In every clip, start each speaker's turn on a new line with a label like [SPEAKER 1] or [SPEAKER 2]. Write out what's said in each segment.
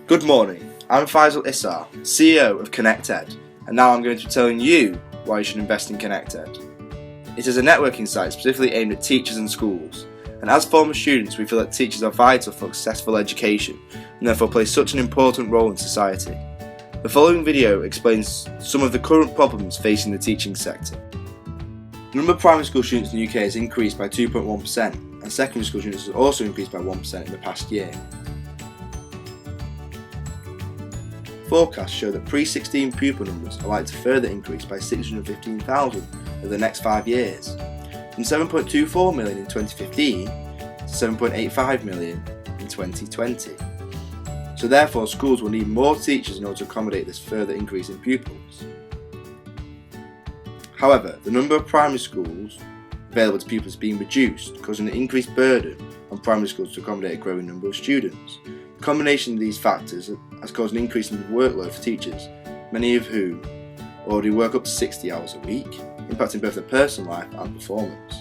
[SPEAKER 1] Good morning, I'm Faisal Issar, CEO of ConnectED, and now I'm going to be telling you why you should invest in ConnectED. It is a networking site specifically aimed at teachers and schools, and as former students we feel that teachers are vital for successful education and therefore play such an important role in society. The following video explains some of the current problems facing the teaching sector. The number of primary school students in the UK has increased by 2.1%, and secondary school students has also increased by 1% in the past year. Forecasts show that pre-16 pupil numbers are likely to further increase by 615,000 over the next 5 years, from 7.24 million in 2015 to 7.85 million in 2020. So therefore schools will need more teachers in order to accommodate this further increase in pupils. However, the number of primary schools available to pupils is being reduced, causing an increased burden on primary schools to accommodate a growing number of students. The combination of these factors has caused an increase in the workload for teachers, many of whom already work up to 60 hours a week, impacting both their personal life and performance.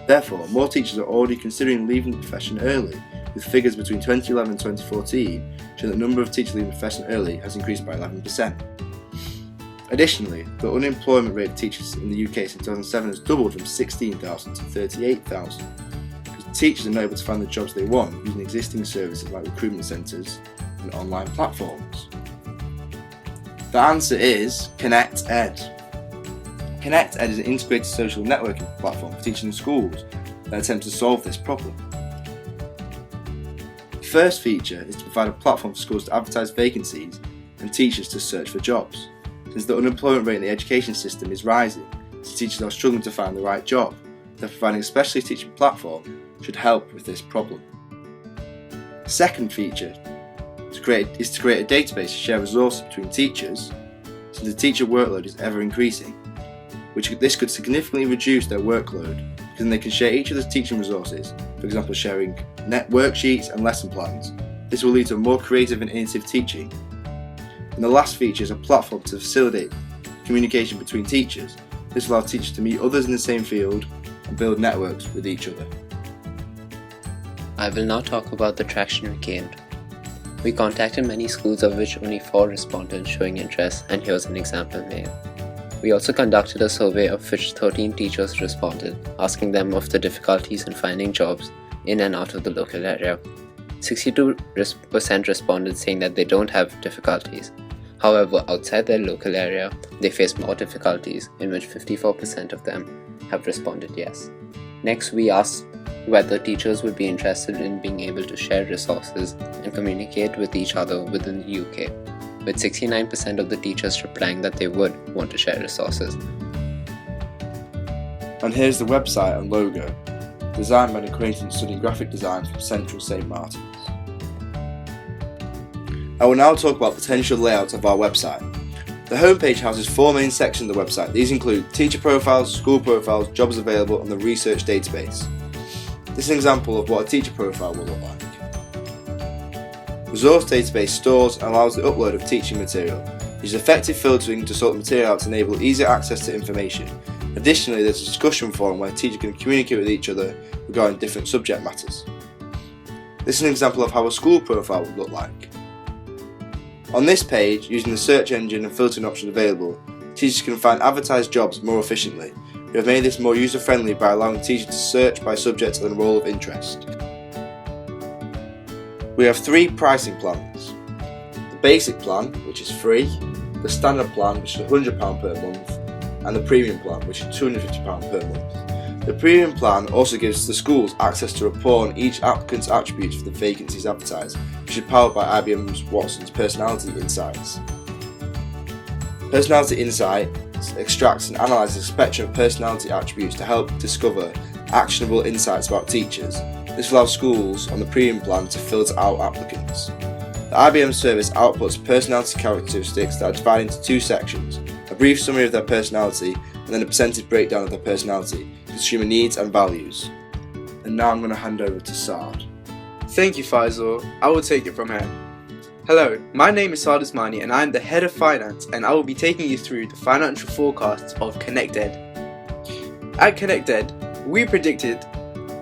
[SPEAKER 1] Therefore, more teachers are already considering leaving the profession early, with figures between 2011 and 2014 showing that the number of teachers leaving the profession early has increased by 11%. Additionally, the unemployment rate of teachers in the UK since 2007 has doubled from 16,000 to 38,000. Teachers are not able to find the jobs they want using existing services like recruitment centres and online platforms. The answer is ConnectED. ConnectED is an integrated social networking platform for teachers in schools that attempts to solve this problem. The first feature is to provide a platform for schools to advertise vacancies and teachers to search for jobs. Since the unemployment rate in the education system is rising, so teachers are struggling to find the right job, they're providing a specialist teaching platform should help with this problem. The second feature is to create a database to share resources between teachers, since the teacher workload is ever increasing, this could significantly reduce their workload because then they can share each other's teaching resources, for example sharing worksheets and lesson plans. This will lead to more creative and innovative teaching. And the last feature is a platform to facilitate communication between teachers. This allows teachers to meet others in the same field and build networks with each other.
[SPEAKER 2] I will now talk about the traction we gained. We contacted many schools, of which only 4 responded showing interest, and here's an example mail. We also conducted a survey of which 13 teachers responded, asking them of the difficulties in finding jobs in and out of the local area. 62% responded saying that they don't have difficulties. However, outside their local area, they face more difficulties, in which 54% of them have responded yes. Next, we asked whether teachers would be interested in being able to share resources and communicate with each other within the UK, with 69% of the teachers replying that they would want to share resources.
[SPEAKER 1] And here's the website and logo, designed by an acquaintance studying graphic design from Central St Martin's. I will now talk about potential layouts of our website. The homepage houses 4 main sections of the website. These include teacher profiles, school profiles, jobs available, and the research database. This is an example of what a teacher profile will look like. Resource database stores and allows the upload of teaching material. Uses effective filtering to sort the material out to enable easier access to information. Additionally, there's a discussion forum where teachers can communicate with each other regarding different subject matters. This is an example of how a school profile would look like. On this page, using the search engine and filtering options available, teachers can find advertised jobs more efficiently. We have made this more user-friendly by allowing teachers to search by subject and role of interest. We have 3 pricing plans. The basic plan, which is free, the standard plan, which is £100 per month, and the premium plan, which is £250 per month. The premium plan also gives the schools access to report on each applicant's attributes for the vacancies advertised, which is powered by IBM Watson's Personality Insights. Personality Insight extracts and analyses a spectrum of personality attributes to help discover actionable insights about teachers. This allows schools on the premium plan to filter out applicants. The IBM service outputs personality characteristics that are divided into 2 sections, a brief summary of their personality and then a percentage breakdown of their personality, consumer needs and values. And now I'm going to hand over to Saad.
[SPEAKER 3] Thank you, Faisal. I will take it from here. Hello, my name is Saad Usmani and I am the Head of Finance, and I will be taking you through the financial forecasts of ConnectED. At ConnectED, we predicted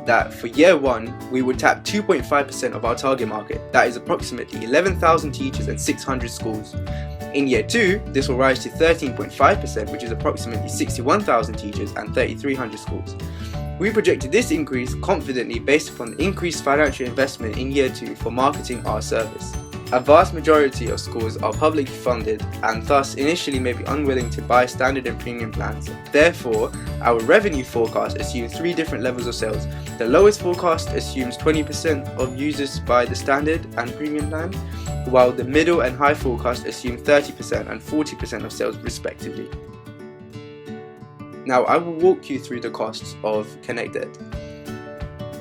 [SPEAKER 3] that for year 1, we would tap 2.5% of our target market, that is approximately 11,000 teachers and 600 schools. In year 2, this will rise to 13.5%, which is approximately 61,000 teachers and 3,300 schools. We projected this increase confidently based upon the increased financial investment in year 2 for marketing our service. A vast majority of schools are publicly funded and thus initially may be unwilling to buy standard and premium plans. Therefore, our revenue forecast assumes 3 different levels of sales. The lowest forecast assumes 20% of users buy the standard and premium plan, while the middle and high forecast assume 30% and 40% of sales respectively. Now I will walk you through the costs of ConnectED.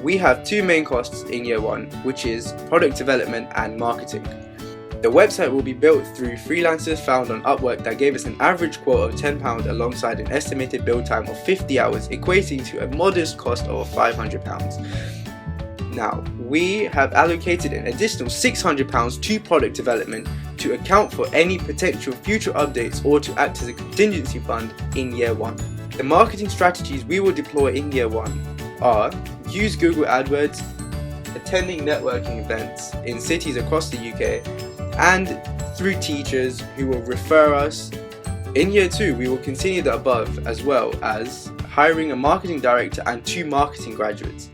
[SPEAKER 3] We have 2 main costs in year 1, which is product development and marketing. The website will be built through freelancers found on Upwork that gave us an average quote of £10 alongside an estimated build time of 50 hours, equating to a modest cost of £500. Now, we have allocated an additional £600 to product development to account for any potential future updates or to act as a contingency fund in year 1. The marketing strategies we will deploy in year 1 are use Google AdWords, attending networking events in cities across the UK, and through teachers who will refer us. In year 2, we will continue the above as well as hiring a marketing director and 2 marketing graduates.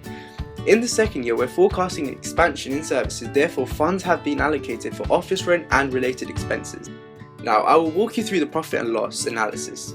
[SPEAKER 3] In the second year, we're forecasting expansion in services, therefore funds have been allocated for office rent and related expenses. Now, I will walk you through the profit and loss analysis.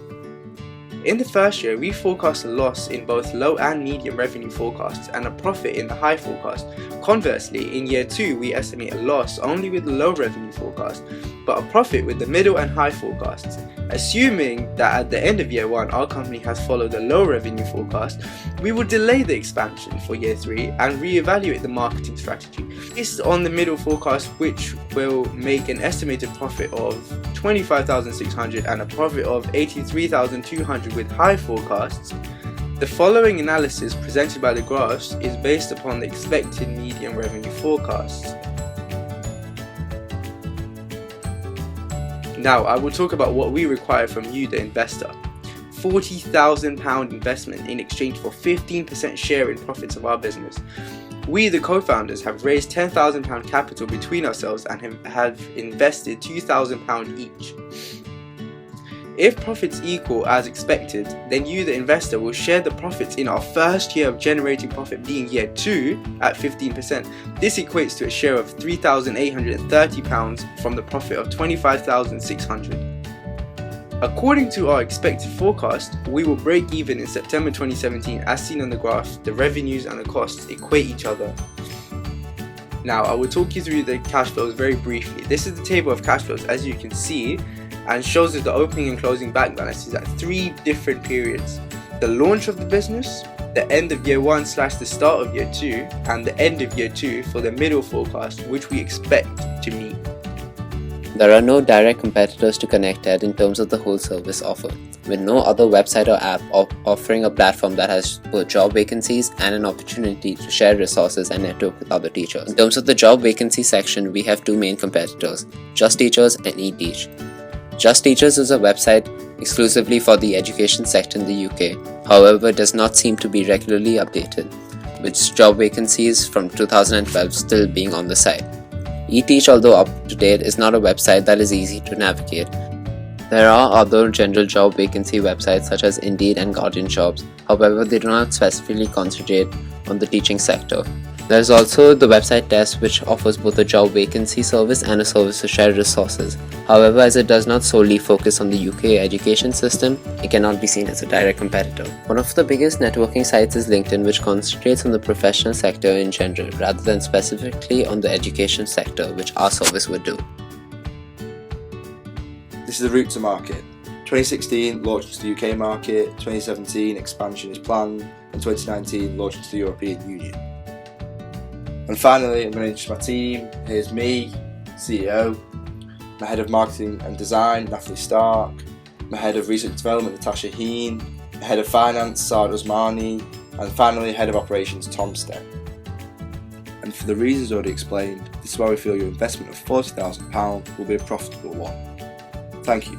[SPEAKER 3] In the first year, we forecast a loss in both low and medium revenue forecasts and a profit in the high forecast. Conversely, in year 2, we estimate a loss only with the low revenue forecast, but a profit with the middle and high forecasts. Assuming that at the end of year 1, our company has followed a low revenue forecast, we will delay the expansion for year 3 and re-evaluate the marketing strategy. Based on the middle forecast, which will make an estimated profit of 25,600 and a profit of 83,200 with high forecasts, the following analysis presented by the graphs is based upon the expected median revenue forecasts. Now I will talk about what we require from you, the investor. £40,000 investment in exchange for 15% share in profits of our business. We, the co-founders, have raised £10,000 capital between ourselves and have invested £2,000 each. If profits equal as expected, then you, the investor, will share the profits in our first year of generating profit, being year 2, at 15%. This equates to a share of £3,830 from the profit of £25,600. According to our expected forecast, we will break even in September 2017. As seen on the graph, the revenues and the costs equate each other. Now, I will talk you through the cash flows very briefly. This is the table of cash flows, as you can see, and shows us the opening and closing bank balances at 3 different periods: the launch of the business, the end of year 1 / the start of year 2, and the end of year 2 for the middle forecast, which we expect to meet.
[SPEAKER 2] There are no direct competitors to ConnectED in terms of the whole service offered, with no other website or app offering a platform that has both job vacancies and an opportunity to share resources and network with other teachers. In terms of the job vacancy section, we have 2 main competitors, Just Teachers and eTeach. Just Teachers is a website exclusively for the education sector in the UK, however does not seem to be regularly updated, with job vacancies from 2012 still being on the site. eTeach, although up to date, is not a website that is easy to navigate. There are other general job vacancy websites such as Indeed and Guardian Jobs, however they do not specifically concentrate on the teaching sector. There is also the website Test, which offers both a job vacancy service and a service to share resources. However, as it does not solely focus on the UK education system, it cannot be seen as a direct competitor. One of the biggest networking sites is LinkedIn, which concentrates on the professional sector in general rather than specifically on the education sector, which our service would do.
[SPEAKER 1] This is the route to market. 2016 launched to the UK market, 2017 expansion is planned, and 2019 launched to the European Union. And finally, I'm going to introduce my team. Here's me, CEO, my head of marketing and design, Natalie Stark, my head of research and development, Natasha Heen, my head of finance, Sada Usmani, and finally, head of operations, Tom Steck. And for the reasons already explained, this is why we feel your investment of £40,000 will be a profitable one. Thank you.